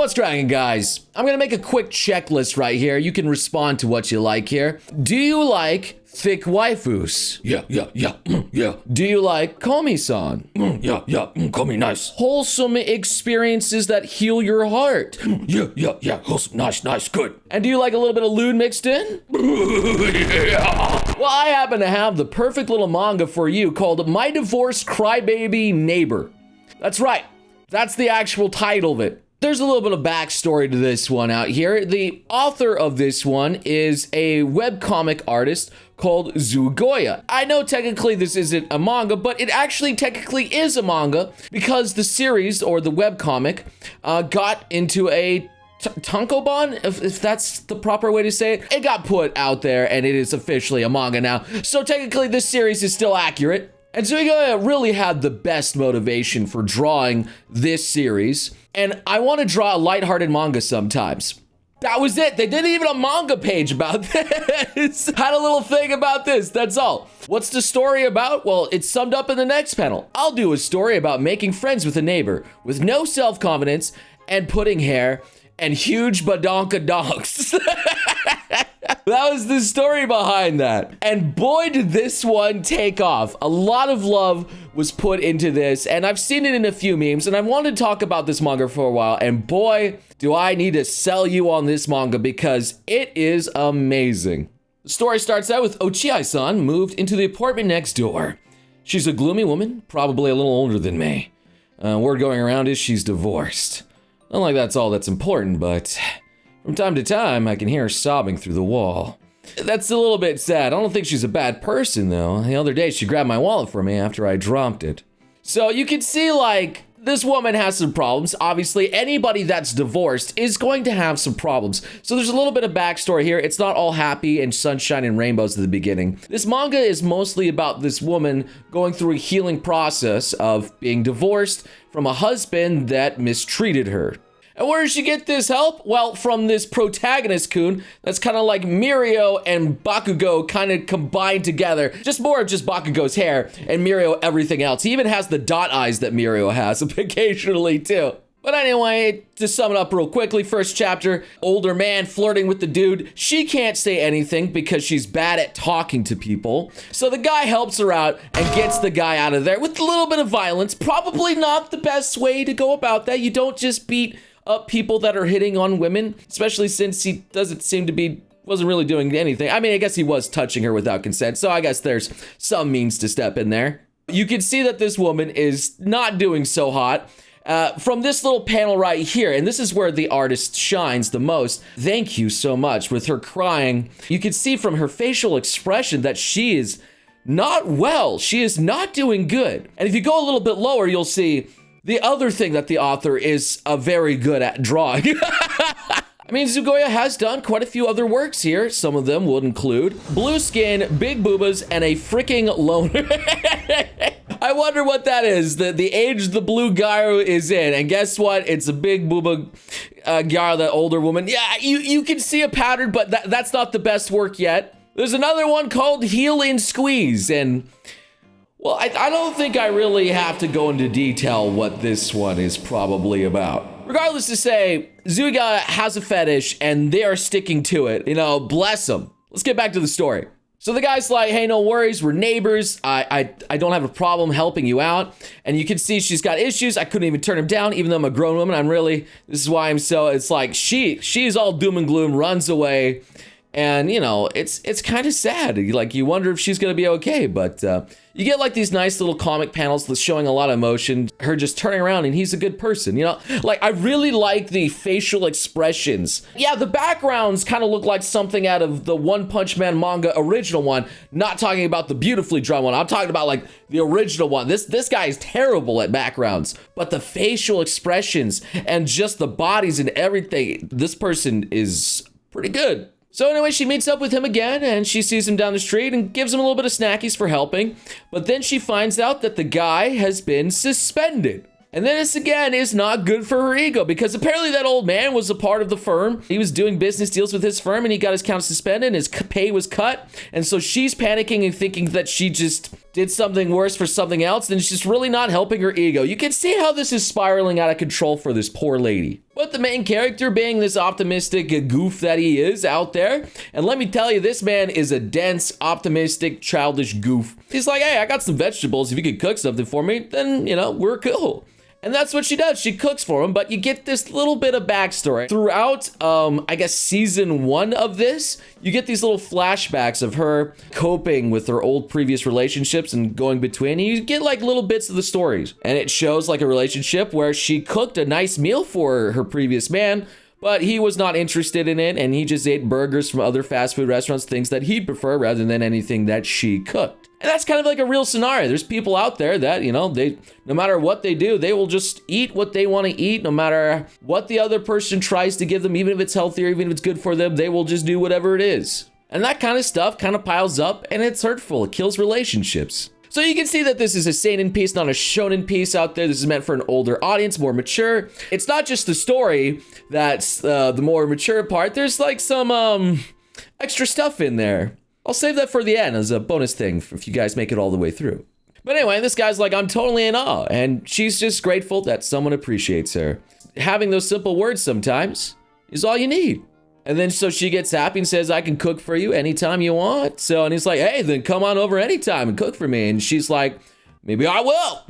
What's cracking, guys? I'm gonna make a quick checklist right here. You can respond to what you like here. Do you like thick waifus? Yeah. Do you like komi-san? Yeah, komi, nice. Wholesome experiences that heal your heart? Yeah, wholesome, nice, good. And do you like a little bit of lewd mixed in? Yeah. Well, I happen to have the perfect little manga for you called My Divorced Crybaby Neighbor. That's right. That's the actual title of it. There's a little bit of backstory to this one out here. The author of this one is a webcomic artist called Zugoya. I know technically this isn't a manga, but it actually technically is a manga because the series or the webcomic got into a tankobon, if that's the proper way to say it. It got put out there and it is officially a manga now. So technically this series is still accurate. And Zugoya really had the best motivation for drawing this series. And I want to draw a lighthearted manga sometimes. That was it. They didn't even a manga page about this. Had a little thing about this, that's all. What's the story about? Well, it's summed up in the next panel. I'll do a story about making friends with a neighbor with no self-confidence and pudding hair and huge badonkadonks. That was the story behind that. And boy, did this one take off. A lot of love was put into this, and I've seen it in a few memes, and I've wanted to talk about this manga for a while, and boy, do I need to sell you on this manga because it is amazing. The story starts out with Ochiai-san moved into the apartment next door. She's a gloomy woman, probably a little older than me. Word going around is she's divorced. Not like that's all that's important, but from time to time, I can hear her sobbing through the wall. That's a little bit sad. I don't think she's a bad person, though. The other day, she grabbed my wallet from me after I dropped it. So you can see, like, this woman has some problems. Obviously, anybody that's divorced is going to have some problems. So there's a little bit of backstory here. It's not all happy and sunshine and rainbows at the beginning. This manga is mostly about this woman going through a healing process of being divorced from a husband that mistreated her. And where does she get this help? Well, from this protagonist-kun that's kind of like Mirio and Bakugo kind of combined together. Just more of just Bakugo's hair and Mirio everything else. He even has the dot eyes that Mirio has occasionally too. But anyway, to sum it up real quickly, first chapter, older man flirting with the dude. She can't say anything because she's bad at talking to people. So the guy helps her out and gets the guy out of there with a little bit of violence. Probably not the best way to go about that. You don't just beat up people that are hitting on women, especially since he doesn't seem to be, wasn't really doing anything. I mean, I guess he was touching her without consent, so I guess there's some means to step in there. You can see that this woman is not doing so hot. From this little panel right here, and this is where the artist shines the most. Thank you so much. With her crying, you can see from her facial expression that she is not well. She is not doing good. And if you go a little bit lower, you'll see the other thing that the author is very good at drawing. I mean, Zugoya has done quite a few other works here. Some of them would include blue skin, big boobas, and a freaking loner. I wonder what that is, the age the blue gyro is in. And guess what? It's a big booba gyro, that older woman. Yeah, you can see a pattern, but that's not the best work yet. There's another one called Heel and Squeeze, and well, I don't think I really have to go into detail what this one is probably about. Regardless to say, Zugoya has a fetish and they are sticking to it. You know, bless them. Let's get back to the story. So the guy's like, hey, no worries, we're neighbors. I don't have a problem helping you out. And you can see she's got issues. I couldn't even turn him down, even though I'm a grown woman. This is why I'm so, it's like she's all doom and gloom, runs away. And, you know, it's kind of sad. Like, you wonder if she's going to be okay. But you get, like, these nice little comic panels that's showing a lot of emotion. Her just turning around, and he's a good person, you know? Like, I really like the facial expressions. Yeah, the backgrounds kind of look like something out of the One Punch Man manga original one. Not talking about the beautifully drawn one. I'm talking about, like, the original one. This guy is terrible at backgrounds. But the facial expressions and just the bodies and everything, this person is pretty good. So anyway, she meets up with him again, and she sees him down the street and gives him a little bit of snackies for helping. But then she finds out that the guy has been suspended. And then this again is not good for her ego, because apparently that old man was a part of the firm. He was doing business deals with his firm, and he got his account suspended, and his pay was cut. And so she's panicking and thinking that she just did something worse for something else, and it's just really not helping her ego. You can see how this is spiraling out of control for this poor lady. But the main character being this optimistic goof that he is out there. And let me tell you, this man is a dense, optimistic, childish goof. He's like, hey, I got some vegetables. If you could cook something for me, then, we're cool. And that's what she does. She cooks for him, but you get this little bit of backstory. Throughout, I guess, season 1 of this, you get these little flashbacks of her coping with her old previous relationships and going between. And you get like little bits of the stories. And it shows like a relationship where she cooked a nice meal for her previous man, but he was not interested in it. And he just ate burgers from other fast food restaurants, things that he'd prefer rather than anything that she cooked. And that's kind of like a real scenario. There's people out there that, they, no matter what they do, they will just eat what they want to eat, no matter what the other person tries to give them, even if it's healthy or even if it's good for them, they will just do whatever it is. And that kind of stuff kind of piles up and it's hurtful. It kills relationships. So you can see that this is a seinen piece, not a shonen piece out there. This is meant for an older audience, more mature. It's not just the story that's the more mature part. There's like some extra stuff in there. I'll save that for the end as a bonus thing if you guys make it all the way through. But anyway, this guy's like, I'm totally in awe. And she's just grateful that someone appreciates her. Having those simple words sometimes is all you need. And then so she gets happy and says, I can cook for you anytime you want. And he's like, hey, then come on over anytime and cook for me. And she's like, maybe I will.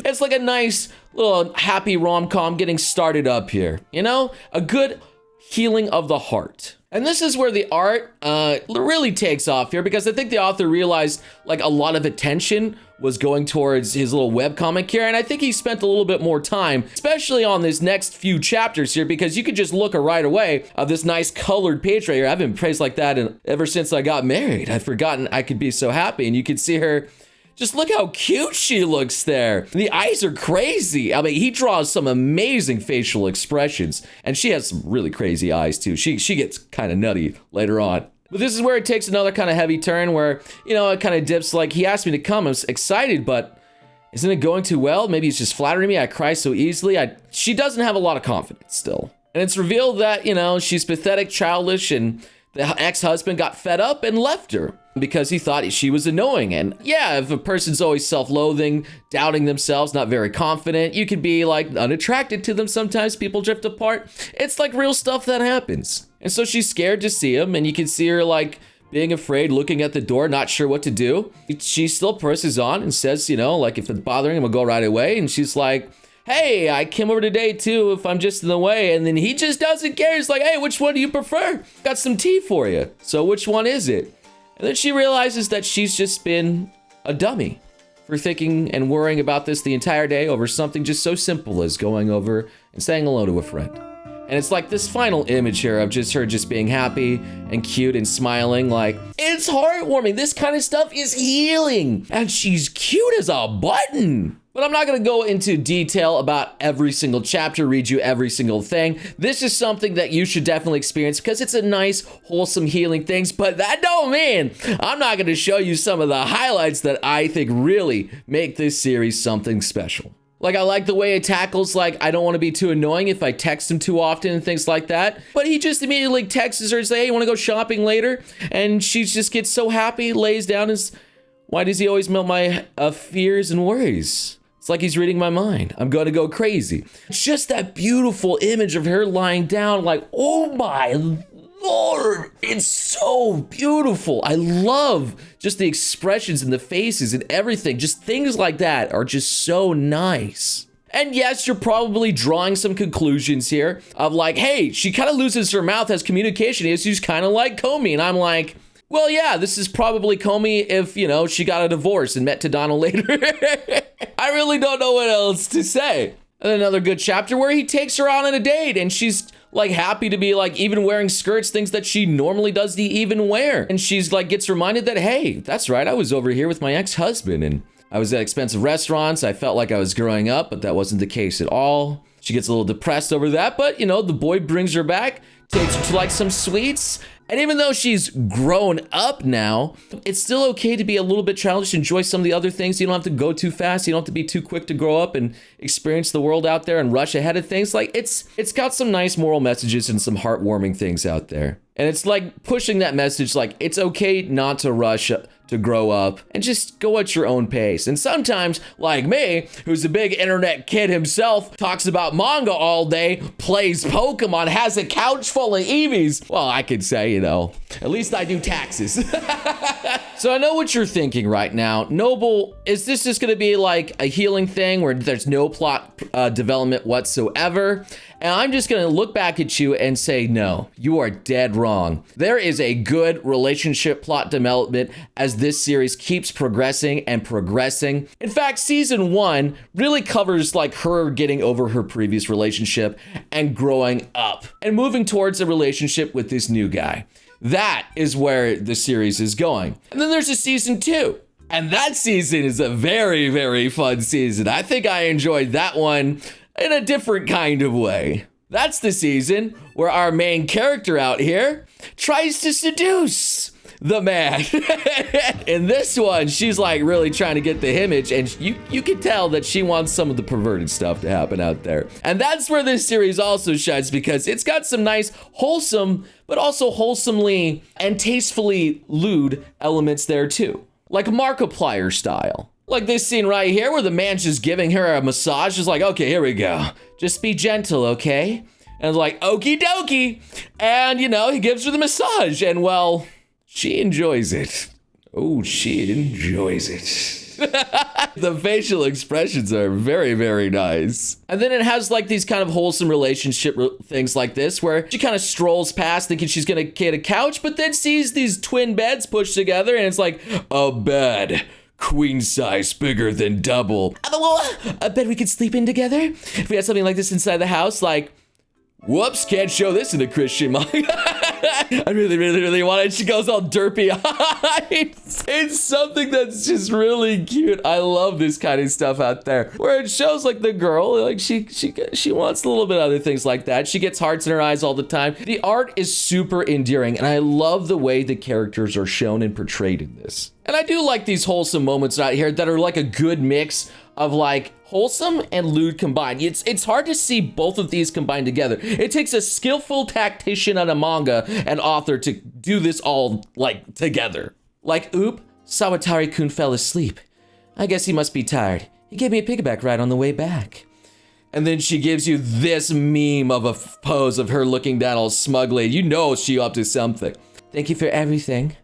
It's like a nice little happy rom-com getting started up here. A good healing of the heart. And this is where the art really takes off here, because I think the author realized like a lot of attention was going towards his little webcomic here. And I think he spent a little bit more time, especially on this next few chapters here, because you could just look right away of this nice colored page right here. I've been praised like that ever since I got married. I'd forgotten I could be so happy. And you could see her. Just look how cute she looks there. The eyes are crazy. I mean, he draws some amazing facial expressions, and she has some really crazy eyes too. She gets kind of nutty later on. But this is where it takes another kind of heavy turn where, it kind of dips. Like, he asked me to come. I was excited, but isn't it going too well? Maybe he's just flattering me. I cry so easily. She doesn't have a lot of confidence still. And it's revealed that, she's pathetic, childish, and the ex-husband got fed up and left her because he thought she was annoying. And yeah, if a person's always self-loathing, doubting themselves, not very confident, you could be like unattracted to them. Sometimes people drift apart. It's like real stuff that happens. And so she's scared to see him, and you can see her like being afraid, looking at the door, not sure what to do. She still presses on and says, like if it's bothering him, we'll go right away. And she's like, hey, I came over today too if I'm just in the way. And then he just doesn't care. He's like, hey, which one do you prefer? Got some tea for you. So which one is it? And then she realizes that she's just been a dummy for thinking and worrying about this the entire day over something just so simple as going over and saying hello to a friend. And it's like this final image here of just her just being happy and cute and smiling. Like, it's heartwarming. This kind of stuff is healing. And she's cute as a button. But I'm not going to go into detail about every single chapter, read you every single thing. This is something that you should definitely experience because it's a nice, wholesome, healing things. But that don't mean I'm not going to show you some of the highlights that I think really make this series something special. Like, I like the way it tackles, like, I don't want to be too annoying if I text him too often and things like that. But he just immediately texts her and says, hey, you want to go shopping later? And she just gets so happy, lays down and says, why does he always melt my fears and worries? It's like he's reading my mind. I'm going to go crazy. Just that beautiful image of her lying down like, oh my Lord, it's so beautiful. I love just the expressions and the faces and everything. Just things like that are just so nice. And yes, you're probably drawing some conclusions here of like, hey, she kind of loses her mouth, has communication issues, kind of like Comey. And I'm like, well, yeah, this is probably Comey if, she got a divorce and met Tadano later. I really don't know what else to say. And another good chapter where he takes her on a date and she's like happy to be like even wearing skirts, things that she normally doesn't even wear. And she's like gets reminded that, hey, that's right, I was over here with my ex-husband and I was at expensive restaurants. I felt like I was growing up, but that wasn't the case at all. She gets a little depressed over that, but the boy brings her back, takes her to like some sweets. And even though she's grown up now, it's still okay to be a little bit childish, enjoy some of the other things. You don't have to go too fast. You don't have to be too quick to grow up and experience the world out there and rush ahead of things. Like it's got some nice moral messages and some heartwarming things out there. And it's like pushing that message, like it's okay not to rush to grow up and just go at your own pace. And sometimes, like me, who's a big internet kid himself, talks about manga all day, plays Pokemon, has a couch full of Eevees. Well, I could say, you know, at least I do taxes. So I know what you're thinking right now. Noble, is this just gonna be like a healing thing where there's no plot development whatsoever? And I'm just gonna look back at you and say, no, you are dead wrong. There is a good relationship plot development as this series keeps progressing and progressing. In fact, season 1 really covers like her getting over her previous relationship and growing up and moving towards a relationship with this new guy. That is where the series is going. And then there's a season 2. And that season is a very, very fun season. I think I enjoyed that one in a different kind of way. That's the season where our main character out here tries to seduce the man. In this one, she's like really trying to get the image, and you can tell that she wants some of the perverted stuff to happen out there. And that's where this series also shines, because it's got some nice, wholesome, but also wholesomely and tastefully lewd elements there too. Like Markiplier style. Like this scene right here where the man's just giving her a massage. Just like, okay, here we go. Just be gentle, okay? And it's like, okie dokie. And, you know, he gives her the massage. And, well, she enjoys it. Oh, she enjoys it. The facial expressions are very, very nice. And then it has like these kind of wholesome relationship things like this, where she kind of strolls past thinking she's gonna get a couch, but then sees these twin beds pushed together, and it's like, a bed. Queen size, bigger than double. I bet we could sleep in together if we had something like this inside the house. Like, whoops, can't show this in a Christian manga. I really, really, really want it. She goes all derpy eyes. It's something that's just really cute. I love this kind of stuff out there, where it shows like the girl, like she wants a little bit of other things like that. She gets hearts in her eyes all the time. The art is super endearing, and I love the way the characters are shown and portrayed in this. And I do like these wholesome moments out here that are like a good mix of like wholesome and lewd combined. It's hard to see both of these combined together. It takes a skillful tactician on a manga and author to do this all like together. Like, oop, Sawatari-kun fell asleep. I guess he must be tired. He gave me a piggyback ride on the way back. And then she gives you this meme of a pose of her looking down all smugly. You know she up to something. Thank you for everything.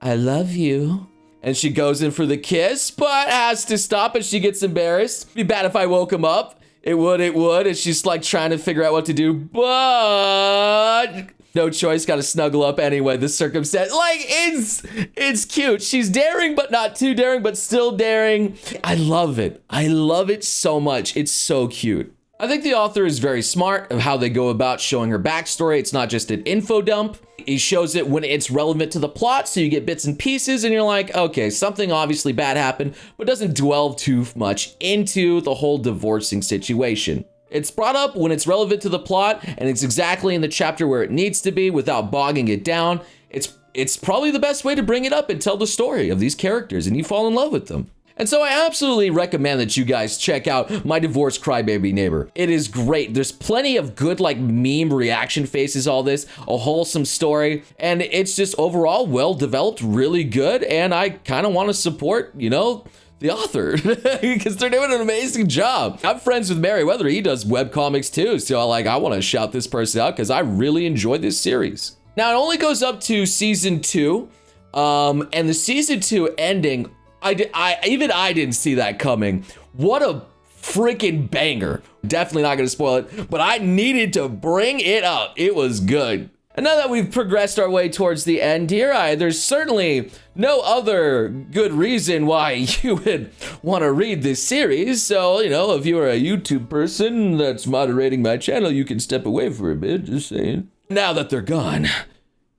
I love you. And she goes in for the kiss, but has to stop as she gets embarrassed. It'd be bad if I woke him up. It would. And she's like trying to figure out what to do, but no choice, gotta snuggle up anyway, the circumstance. Like, it's cute. She's daring, but not too daring, but still daring. I love it. I love it so much. It's so cute. I think the author is very smart of how they go about showing her backstory. It's not just an info dump. He shows it when it's relevant to the plot, so you get bits and pieces, and you're like, okay, something obviously bad happened, but doesn't dwell too much into the whole divorcing situation. It's brought up when it's relevant to the plot, and it's exactly in the chapter where it needs to be without bogging it down. It's probably the best way to bring it up and tell the story of these characters, and you fall in love with them. And so I absolutely recommend that you guys check out My Divorced Crybaby Neighbor. It is great. There's plenty of good like meme reaction faces, all this, a wholesome story, and it's just overall well developed, really good, and I kind of want to support, you know, the author because they're doing an amazing job. I'm friends with Merriweather. He does webcomics too, so I want to shout this person out because I really enjoyed this series. Now it only goes up to season 2, and the season 2 ending, I didn't see that coming. What a freaking banger. Definitely not gonna spoil it, but I needed to bring it up. It was good. And now that we've progressed our way towards the end here, there's certainly no other good reason why you would want to read this series. So, you know, if you're a YouTube person that's moderating my channel, you can step away for a bit, just saying. Now that they're gone,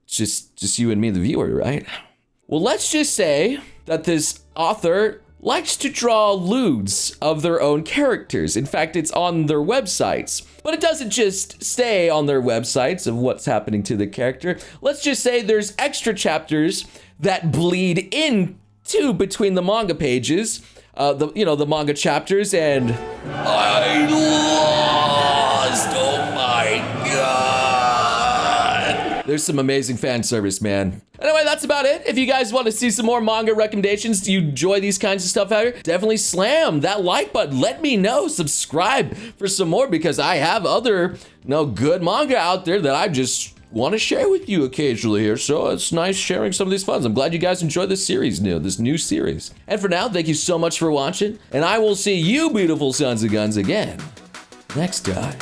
it's just you and me, the viewer, right? Well, let's just say that this author likes to draw lewds of their own characters. In fact, it's on their websites. But it doesn't just stay on their websites of what's happening to the character. Let's just say there's extra chapters that bleed into between the manga pages, the manga chapters, and I lost. Oh my god. There's some amazing fan service, man. Anyway, that's that's about it. If you guys want to see some more manga recommendations, you enjoy these kinds of stuff out here, definitely slam that like button. Let me know. Subscribe for some more because I have other good manga out there that I just want to share with you occasionally here. So it's nice sharing some of these funds. I'm glad you guys enjoyed this series, this new series. And for now, thank you so much for watching, and I will see you beautiful sons of guns again next time.